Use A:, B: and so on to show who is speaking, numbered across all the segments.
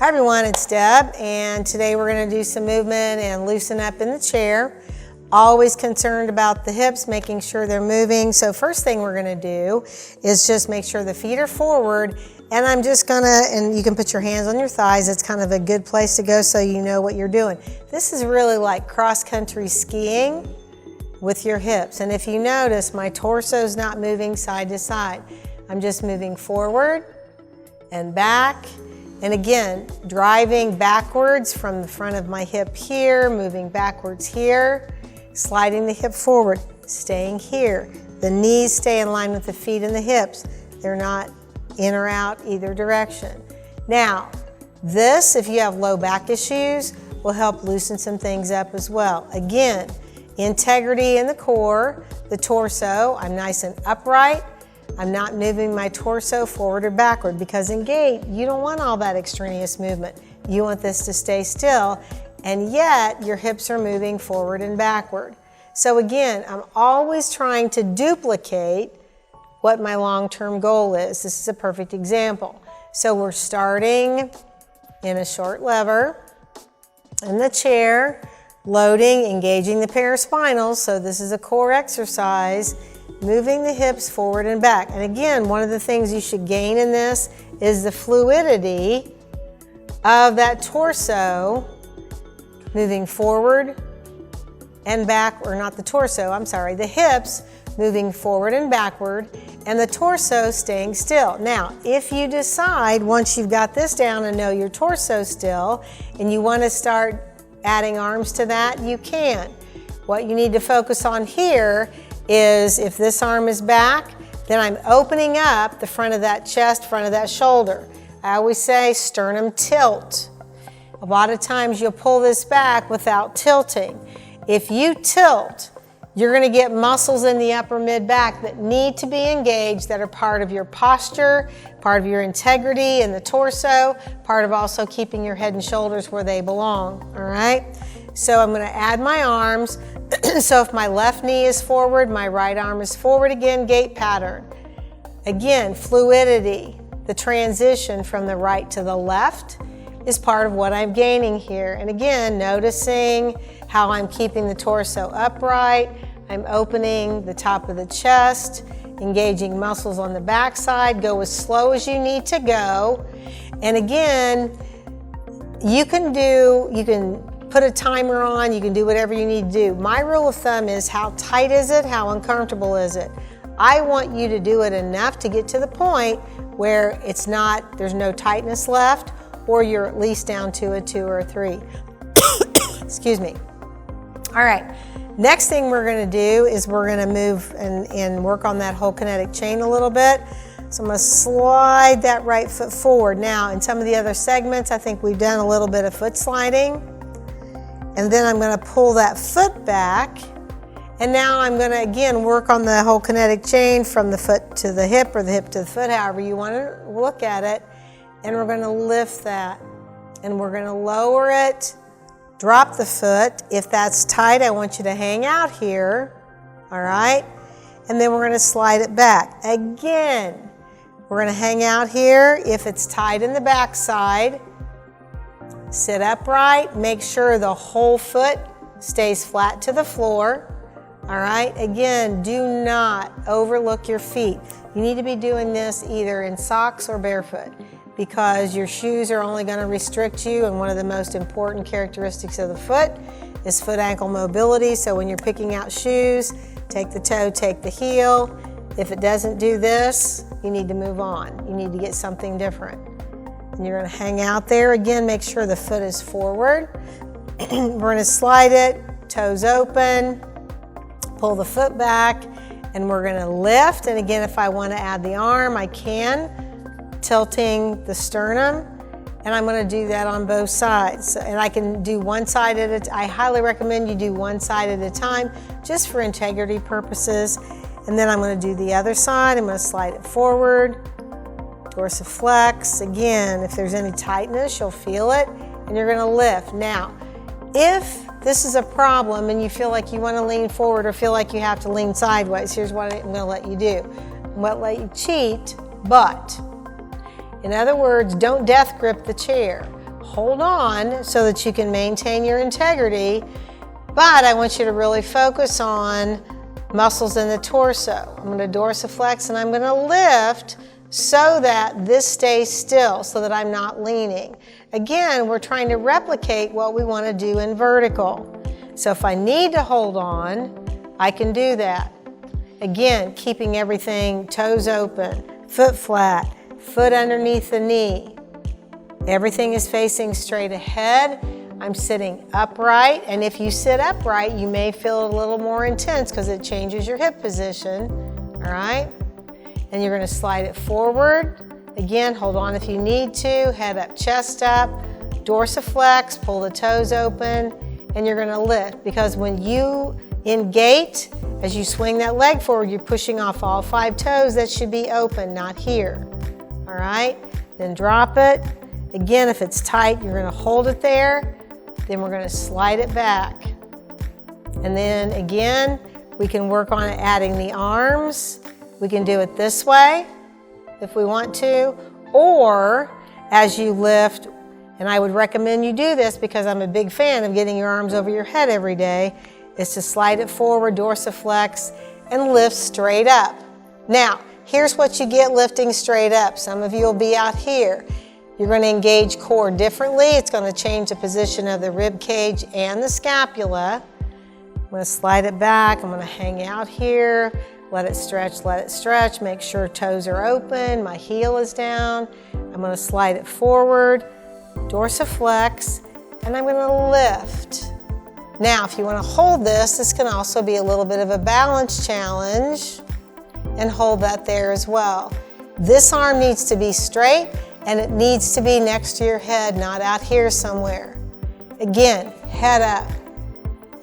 A: Hi everyone, it's Deb, and today we're going to do some movement and loosen up in the chair. Always concerned about the hips, making sure they're moving. So first thing we're going to do is just make sure the feet are forward, and I'm just going to, and you can put your hands on your thighs. It's kind of a good place to go so you know what you're doing. This is really like cross-country skiing with your hips. And if you notice, my torso's not moving side to side. I'm just moving forward and back. And again, driving backwards from the front of my hip here, moving backwards here, sliding the hip forward, staying here. The knees stay in line with the feet and the hips. They're not in or out either direction. Now, this, if you have low back issues, will help loosen some things up as well. Again, integrity in the core, the torso. I'm nice and upright. I'm not moving my torso forward or backward, because in gait, you don't want all that extraneous movement. You want this to stay still, and yet your hips are moving forward and backward. So again, I'm always trying to duplicate what my long-term goal is. This is a perfect example. So we're starting in a short lever in the chair, loading, engaging the paraspinals. So this is a core exercise. Moving the hips forward and back. And again, one of the things you should gain in this is the fluidity of that torso moving forward and back, or not the torso, I'm sorry, the hips moving forward and backward, and the torso staying still. Now, if you decide, once you've got this down and know your torso still, and you want to start adding arms to that, you can. What you need to focus on here is, if this arm is back, then I'm opening up the front of that chest, front of that shoulder. I always say sternum tilt. A lot of times you'll pull this back without tilting. If you tilt, you're going to get muscles in the upper mid back that need to be engaged, that are part of your posture, part of your integrity in the torso, part of also keeping your head and shoulders where they belong, all right? So I'm going to add my arms. So if my left knee is forward, my right arm is forward again, gait pattern. Again, fluidity, the transition from the right to the left is part of what I'm gaining here. And again, noticing how I'm keeping the torso upright. I'm opening the top of the chest, engaging muscles on the backside. Go as slow as you need to go. And again, you can put a timer on, you can do whatever you need to do. My rule of thumb is, how tight is it, how uncomfortable is it? I want you to do it enough to get to the point where it's not, there's no tightness left, or you're at least down to a 2 or a 3. Excuse me. All right, next thing we're gonna do is we're gonna move and work on that whole kinetic chain a little bit. So I'm going to slide that right foot forward. Now, in some of the other segments, I think we've done a little bit of foot sliding. And then I'm going to pull that foot back. And now I'm going to, again, work on the whole kinetic chain from the foot to the hip, or the hip to the foot, however you want to look at it. And we're going to lift that. And we're going to lower it, drop the foot. If that's tight, I want you to hang out here. All right? And then we're going to slide it back. Again, we're going to hang out here. If it's tight in the backside, sit upright, make sure the whole foot stays flat to the floor. All right, again, do not overlook your feet. You need to be doing this either in socks or barefoot, because your shoes are only going to restrict you, and one of the most important characteristics of the foot is foot ankle mobility. So when you're picking out shoes, take the toe, take the heel. If it doesn't do this, you need to move on. You need to get something different. And you're going to hang out there. Again, make sure the foot is forward. We're going to slide it, toes open, pull the foot back, and we're going to lift. And again, if I want to add the arm, I can, tilting the sternum. And I'm going to do that on both sides. And I can do one side at a time. I highly recommend you do one side at a time, just for integrity purposes. And then I'm going to do the other side. I'm going to slide it forward, dorsiflex. Again, if there's any tightness, you'll feel it, and you're going to lift. Now, if this is a problem and you feel like you want to lean forward or feel like you have to lean sideways, here's what I'm going to let you do. I'm going to let you cheat, but in other words, don't death grip the chair. hold on so that you can maintain your integrity, but I want you to really focus on muscles in the torso. I'm going to dorsiflex and I'm going to lift so that this stays still, so that I'm not leaning. Again, we're trying to replicate what we want to do in vertical. So if I need to hold on, I can do that. Again, keeping everything toes open, foot flat, foot underneath the knee. Everything is facing straight ahead. I'm sitting upright, and if you sit upright, you may feel it a little more intense because it changes your hip position, all right? And you're going to slide it forward. Again, hold on if you need to, head up, chest up, dorsiflex, pull the toes open, and you're going to lift, because when you in gait, as you swing that leg forward, you're pushing off all 5 toes. That should be open, not here, all right? Then drop it. Again, if it's tight, you're going to hold it there. Then we're going to slide it back. And then again, we can work on adding the arms. We can do it this way if we want to, or as you lift, and I would recommend you do this because I'm a big fan of getting your arms over your head every day, is to slide it forward, dorsiflex, and lift straight up. Now, here's what you get lifting straight up. Some of you will be out here. You're going to engage core differently. It's going to change the position of the rib cage and the scapula. I'm going to slide it back. I'm going to hang out here. Let it stretch, let it stretch. Make sure toes are open. My heel is down. I'm going to slide it forward, dorsiflex, and I'm going to lift. Now, if you want to hold this, this can also be a little bit of a balance challenge, and hold that there as well. This arm needs to be straight, and it needs to be next to your head, not out here somewhere. Again, head up.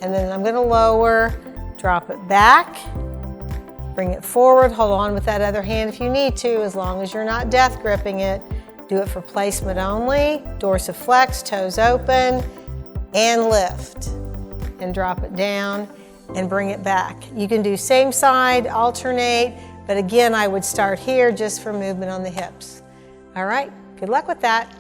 A: And then I'm going to lower, drop it back, bring it forward, hold on with that other hand if you need to, as long as you're not death gripping it. Do it for placement only. Dorsiflex, toes open, and lift. And drop it down and bring it back. You can do same side, alternate, but again, I would start here just for movement on the hips. All right, good luck with that.